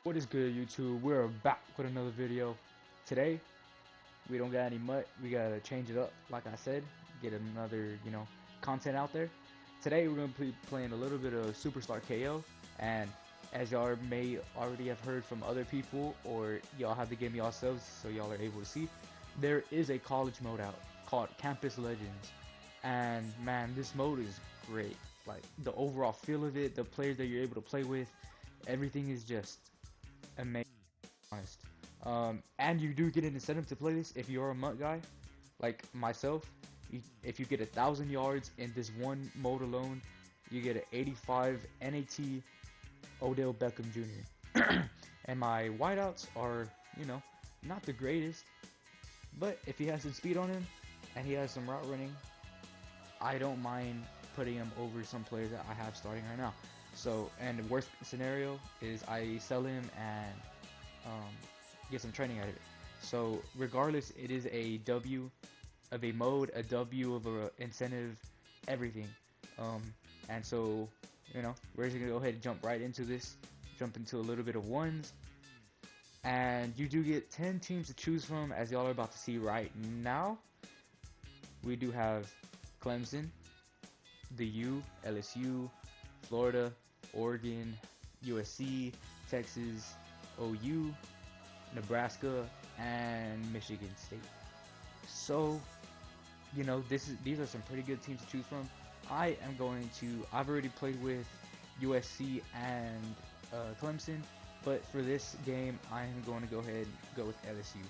What is good, YouTube? We're back with another video. Today, we don't got any mutt. We gotta change it up, like I said, get another, content out there. Today, we're gonna be playing a little bit of Superstar KO, and as y'all may already have heard from other people, or y'all have the game yourselves, so y'all are able to see, there is a college mode out called Campus Legends, and man, this mode is great. Like the overall feel of it, the players that you're able to play with, everything is just amazing, honest. And you do get an incentive to play this if you're a MUT guy, like myself. If you get 1,000 yards in this one mode alone, you get an 85 NAT Odell Beckham Jr. And my wideouts are, not the greatest, but if he has some speed on him and he has some route running, I don't mind putting him over some players that I have starting right now. So, and the worst scenario is I sell him and get some training out of it. So, regardless, it is a W of a mode, a W of a incentive, everything. And so, we're just gonna go ahead and jump right into this. Jump into a little bit of ones, and you do get 10 teams to choose from, as y'all are about to see right now. We do have Clemson, the U, LSU, Florida, Oregon, USC, Texas, OU, Nebraska, and Michigan State. So, these are some pretty good teams to choose from. I've already played with USC and Clemson, but for this game, I am going to go ahead and go with LSU.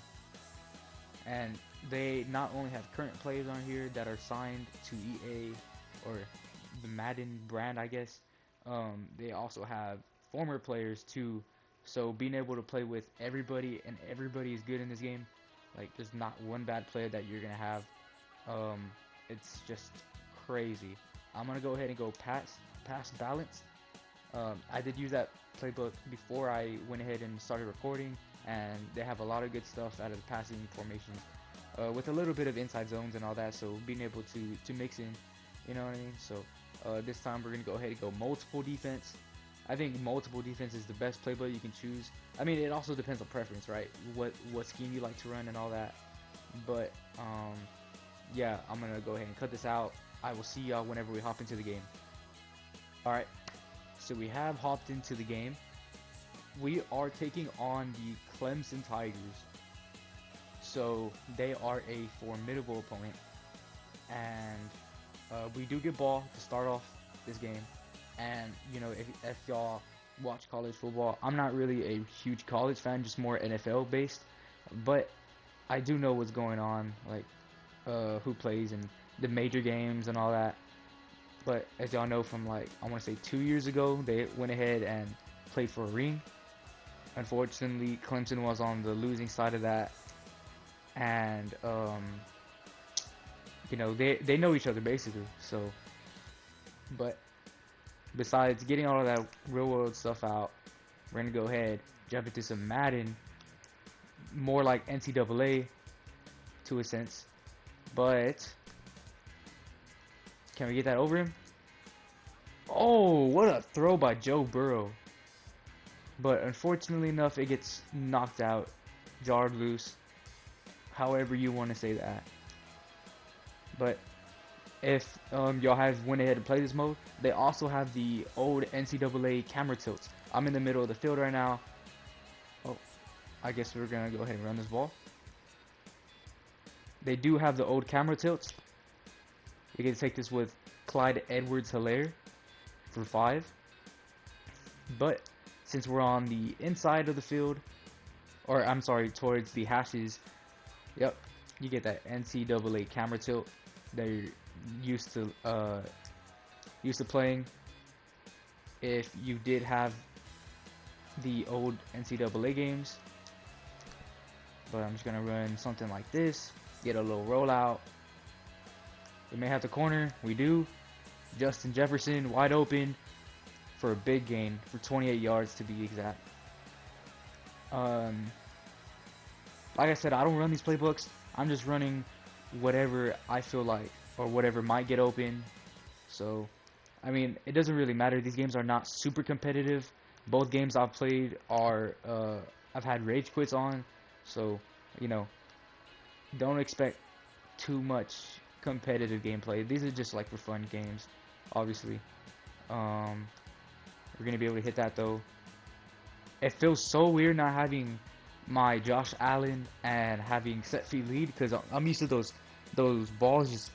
And they not only have current players on here that are signed to EA, or the Madden brand, I guess. They also have former players too, so being able to play with everybody, and everybody is good in this game. Like, there's not one bad player that you're gonna have. It's just crazy. I'm gonna go ahead and go pass balance. I did use that playbook before I went ahead and started recording, and they have a lot of good stuff out of the passing formations, with a little bit of inside zones and all that. So being able to mix in, you know what I mean. So this time we're gonna go ahead and go multiple defense. I think multiple defense is the best playbook you can choose. I mean, it also depends on preference, right? What scheme you like to run and all that. But yeah, I'm gonna go ahead and cut this out. I will see y'all whenever we hop into the game. Alright, so we have hopped into the game. We are taking on the Clemson Tigers. So they are a formidable opponent, and we do get ball to start off this game. And if y'all watch college football, I'm not really a huge college fan, just more NFL based, but I do know what's going on, like who plays in the major games and all that. But as y'all know from, like, I want to say 2 years ago, they went ahead and played for a ring. Unfortunately, Clemson was on the losing side of that, and they know each other basically. So, but besides getting all of that real world stuff out, we're gonna go ahead, jump into some Madden, more like NCAA to a sense. But can we get that over him? Oh, what a throw by Joe Burrow. But unfortunately enough, it gets knocked out, jarred loose, however you want to say that. But if y'all have went ahead and played this mode, they also have the old NCAA camera tilts. I'm in the middle of the field right now. Oh, I guess we're gonna go ahead and run this ball. They do have the old camera tilts. We can take this with Clyde Edwards-Helaire for 5. But since we're on the inside of the field, or I'm sorry, towards the hashes, yep, you get that NCAA camera tilt that you're used to playing. If you did have the old NCAA games, but I'm just gonna run something like this, get a little rollout. We may have the corner. We do. Justin Jefferson wide open for a big gain for 28 yards to be exact. Like I said, I don't run these playbooks. I'm just running whatever I feel like, or whatever might get open. So, I mean, it doesn't really matter. These games are not super competitive. Both games I've played are I've had rage quits on, so you know, don't expect too much competitive gameplay. These are just like for fun games, obviously. We're gonna be able to hit that though. It feels so weird not having my Josh Allen and having set feet lead, because I'm used to those balls just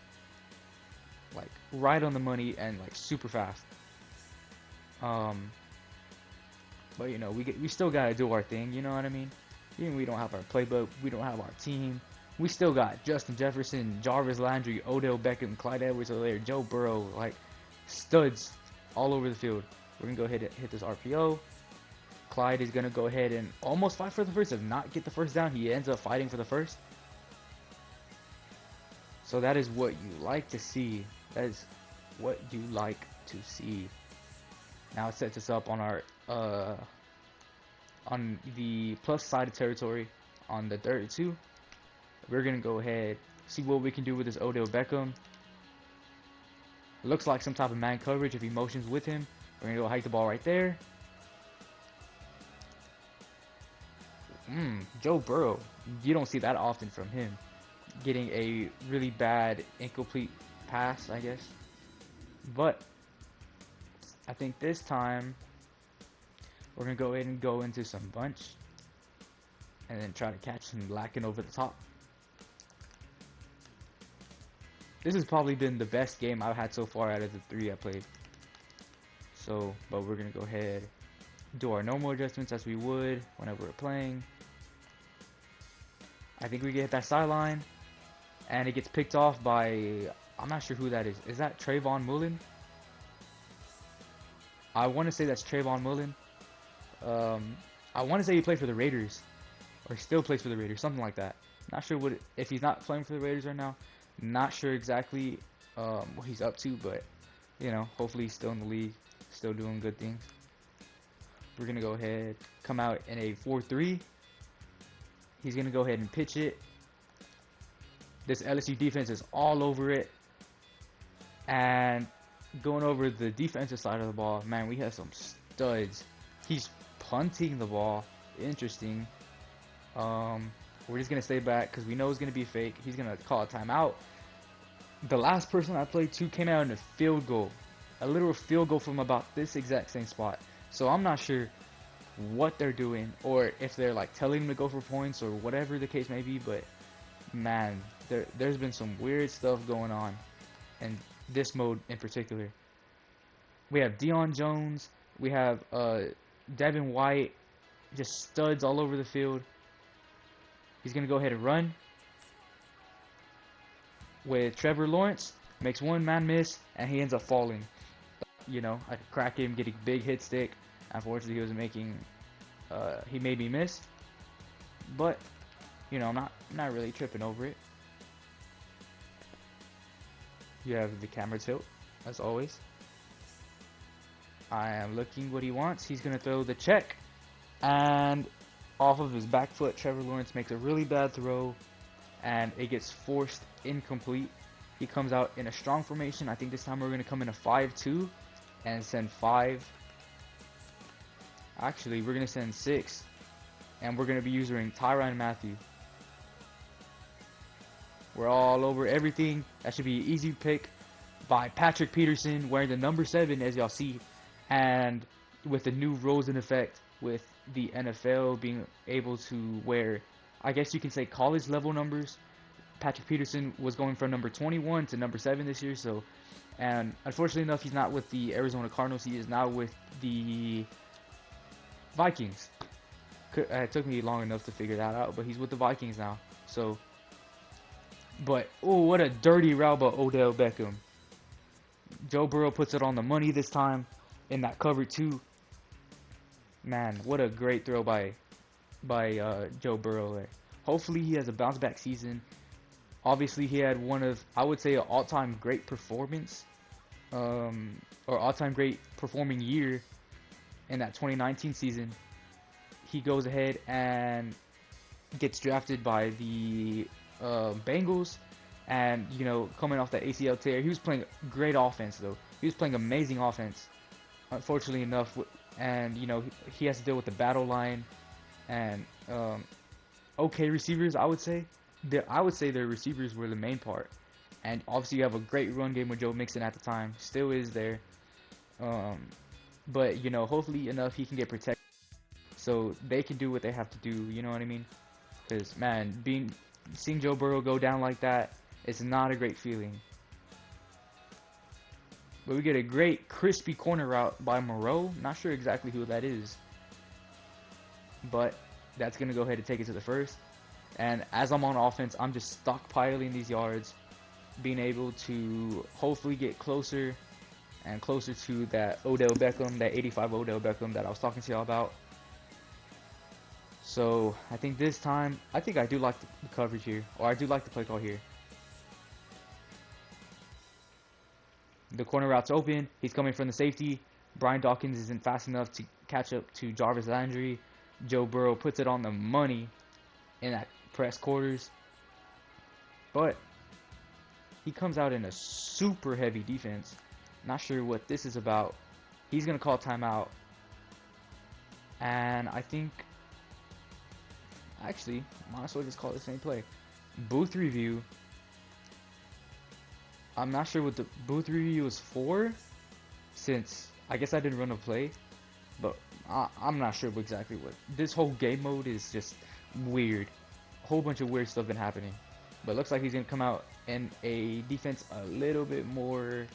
like right on the money and like super fast. But you know, we still gotta do our thing. You know what I mean? Even we don't have our playbook, we don't have our team. We still got Justin Jefferson, Jarvis Landry, Odell Beckham, Clyde Edwards-Helaire, Joe Burrow, like studs all over the field. We're gonna go ahead and hit this RPO. Clyde is gonna go ahead and almost fight for the first, if not get the first down. He ends up fighting for the first. So that is what you like to see. That is what you like to see. Now it sets us up on our on the plus side of territory on the 32. We're gonna go ahead, see what we can do with this Odell Beckham. Looks like some type of man coverage if he motions with him. We're gonna go hike the ball right there. Joe Burrow, you don't see that often from him. Getting a really bad incomplete pass, I guess. But I think this time we're gonna go ahead and go into some bunch and then try to catch him lacking over the top. This has probably been the best game I've had so far out of the 3 I played. So, but we're gonna go ahead, do our normal adjustments as we would whenever we're playing. I think we get that sideline, and it gets picked off by, I'm not sure who that is. Is that Trayvon Mullen? I want to say that's Trayvon Mullen. I want to say he played for the Raiders, or still plays for the Raiders, something like that. Not sure if he's not playing for the Raiders right now. Not sure exactly what he's up to, but you know, hopefully he's still in the league, still doing good things. We're gonna go ahead, come out in a 4-3. He's gonna go ahead and pitch it. This LSU defense is all over it, and going over the defensive side of the ball, man, we have some studs. He's punting the ball. Interesting. We're just gonna stay back because we know it's gonna be fake. He's gonna call a timeout. The last person I played to came out in a field goal, a literal field goal from about this exact same spot. So I'm not sure what they're doing, or if they're like telling him to go for points or whatever the case may be. But man, there's been some weird stuff going on, and this mode in particular. We have Deion Jones, we have Devin White, just studs all over the field. He's gonna go ahead and run with Trevor Lawrence, makes one man miss, and he ends up falling. You know, I could crack him, getting big hit stick. Unfortunately, he was making, he made me miss, but you know, I'm not really tripping over it. You have the camera tilt, as always. I am looking what he wants. He's gonna throw the check, and off of his back foot, Trevor Lawrence makes a really bad throw, and it gets forced incomplete. He comes out in a strong formation. I think this time we're gonna come in a 5-2 and send 5. Actually, we're gonna send 6, and we're gonna be using Tyrann Mathieu. We're all over everything. That should be an easy pick by Patrick Peterson, wearing the number 7, as y'all see, and with the new rules in effect, with the NFL being able to wear, I guess you can say, college level numbers. Patrick Peterson was going from number 21 to number 7 this year. So, and unfortunately enough, he's not with the Arizona Cardinals. He is now with the Vikings. It took me long enough to figure that out, but he's with the Vikings now. So, but oh, what a dirty route by Odell Beckham. Joe Burrow puts it on the money this time in that cover 2. Man, what a great throw by Joe Burrow there. Hopefully he has a bounce back season. Obviously he had one of, I would say, an all-time great performance, or all-time great performing year in that 2019 season. He goes ahead and gets drafted by the Bengals, and you know, coming off that ACL tear, he was playing great offense though. He was playing amazing offense. Unfortunately enough, and you know he has to deal with the battle line and okay receivers. I would say their receivers were the main part, and obviously you have a great run game with Joe Mixon at the time, still is there. But you know, hopefully enough he can get protected so they can do what they have to do. You know what I mean? Because man, seeing Joe Burrow go down like that, it's not a great feeling. But we get a great crispy corner route by Moreau. Not sure exactly who that is, but that's gonna go ahead and take it to the first. And as I'm on offense, I'm just stockpiling these yards, being able to hopefully get closer and closer to that Odell Beckham, that 85 Odell Beckham that I was talking to y'all about. So I think this time, I think I do like the coverage here, or I do like the play call here. The corner route's open. He's coming from the safety. Brian Dawkins isn't fast enough to catch up to Jarvis Landry. Joe Burrow puts it on the money in that press quarters. But he comes out in a super heavy defense. Not sure what this is about. He's going to call timeout. And I think, actually, might as well just call it the same play. Booth review. I'm not sure what the booth review is for, since I guess I didn't run a play, but I'm not sure exactly what. This whole game mode is just weird. A whole bunch of weird stuff been happening. But it looks like he's going to come out in a defense a little bit more,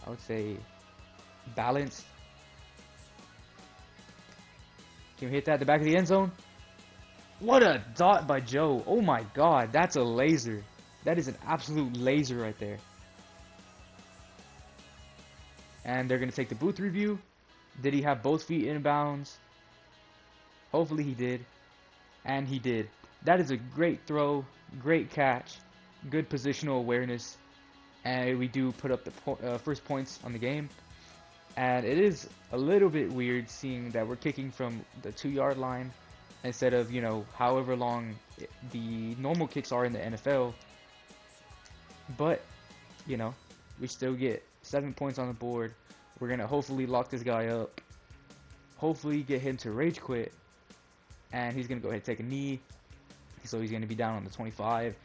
I would say, balanced. Can we hit that at the back of the end zone? What a dot by Joe. Oh my god, that's a laser. That is an absolute laser right there. And they're going to take the booth review. Did he have both feet in bounds? Hopefully he did. And he did. That is a great throw, great catch, good positional awareness. And we do put up the first points on the game. And it is a little bit weird seeing that we're kicking from the 2-yard line instead of, you know, however long the normal kicks are in the NFL. But, you know, we still get 7 points on the board. We're going to hopefully lock this guy up. Hopefully get him to rage quit. And he's going to go ahead and take a knee. So he's going to be down on the 25.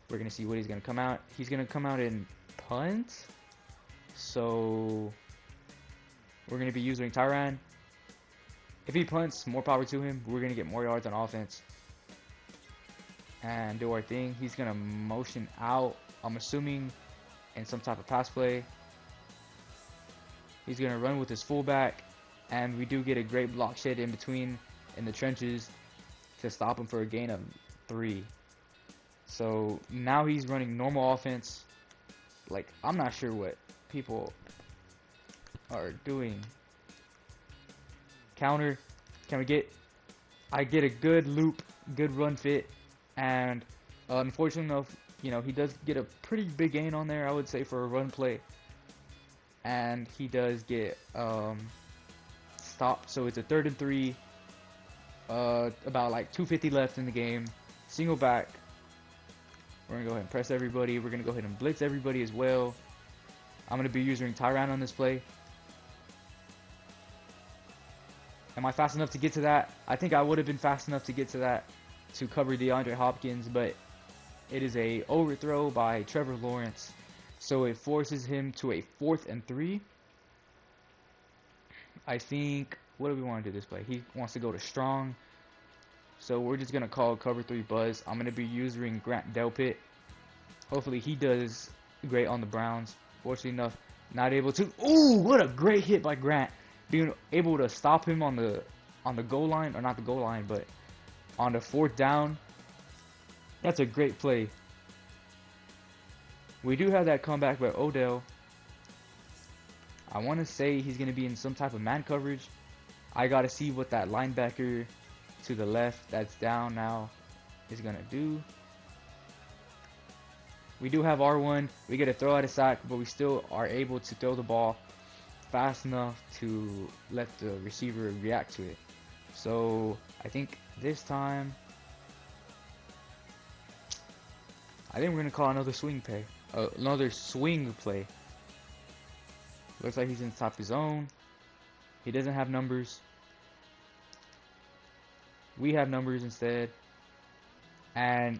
We're going to see what he's going to come out. He's going to come out in punt. So we're going to be using Tyrann. If he punts, more power to him. We're going to get more yards on offense. And do our thing. He's going to motion out, I'm assuming, in some type of pass play. He's going to run with his fullback. And we do get a great block shed in between in the trenches to stop him for a gain of 3. So now he's running normal offense. Like, I'm not sure what people are doing. Counter. Can we get... I get a good loop, good run fit. And unfortunately enough, you know, he does get a pretty big gain on there, I would say, for a run play. And he does get stopped. So it's a 3rd and 3. About like 2:50 left in the game. Single back. We're going to go ahead and press everybody. We're going to go ahead and blitz everybody as well. I'm going to be using Tyrann on this play. Am I fast enough to get to that? I think I would have been fast enough to get to that to cover DeAndre Hopkins, but it is a overthrow by Trevor Lawrence. So it forces him to a 4th and 3. I think, what do we want to do this play? He wants to go to strong. So we're just going to call cover 3 buzz. I'm going to be using Grant Delpit. Hopefully he does great on the Browns. Fortunately enough, not able to. Ooh, what a great hit by Grant. Being able to stop him on the goal line, or not the goal line, but on the 4th down. That's a great play. We do have that comeback by Odell. I want to say he's going to be in some type of man coverage. I got to see what that linebacker to the left that's down now is going to do. We do have R1. We get a throw out of sack, but we still are able to throw the ball fast enough to let the receiver react to it. So I think this time, I think we're going to call another swing play. Another swing play. Looks like he's in the top of his zone. He doesn't have numbers. We have numbers instead. And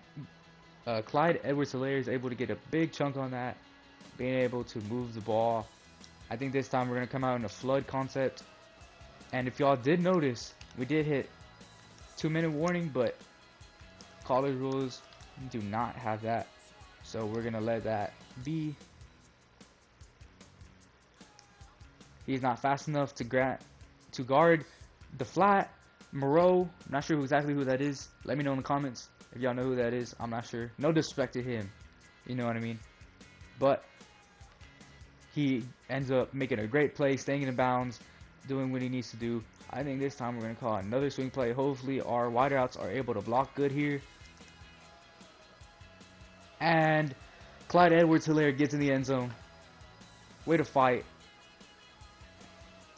Clyde Edwards-Helaire is able to get a big chunk on that, being able to move the ball. I think this time we're going to come out in a flood concept. And if y'all did notice, we did hit 2-minute warning, but college rules do not have that. So we're going to let that be. He's not fast enough to guard the flat. Moreau, not sure exactly who that is. Let me know in the comments if y'all know who that is. I'm not sure. No disrespect to him. You know what I mean? But he ends up making a great play, staying in bounds, doing what he needs to do. I think this time we're going to call another swing play. Hopefully our wideouts are able to block good here. And Clyde Edwards-Helaire gets in the end zone. Way to fight.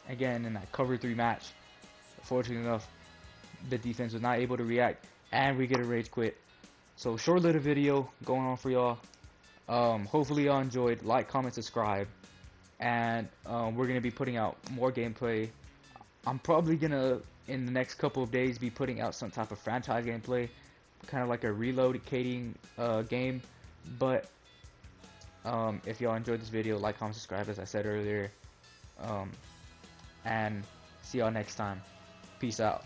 Again, in that cover 3 match. Fortunately enough, the defense was not able to react, and we get a rage quit. So short little video going on for y'all. Hopefully y'all enjoyed. Like, comment, subscribe, and we're gonna be putting out more gameplay. I'm probably gonna, in the next couple of days, be putting out some type of franchise gameplay, kind of like a relocating game. But if y'all enjoyed this video, like, comment, subscribe, as I said earlier, and see y'all next time. Peace out.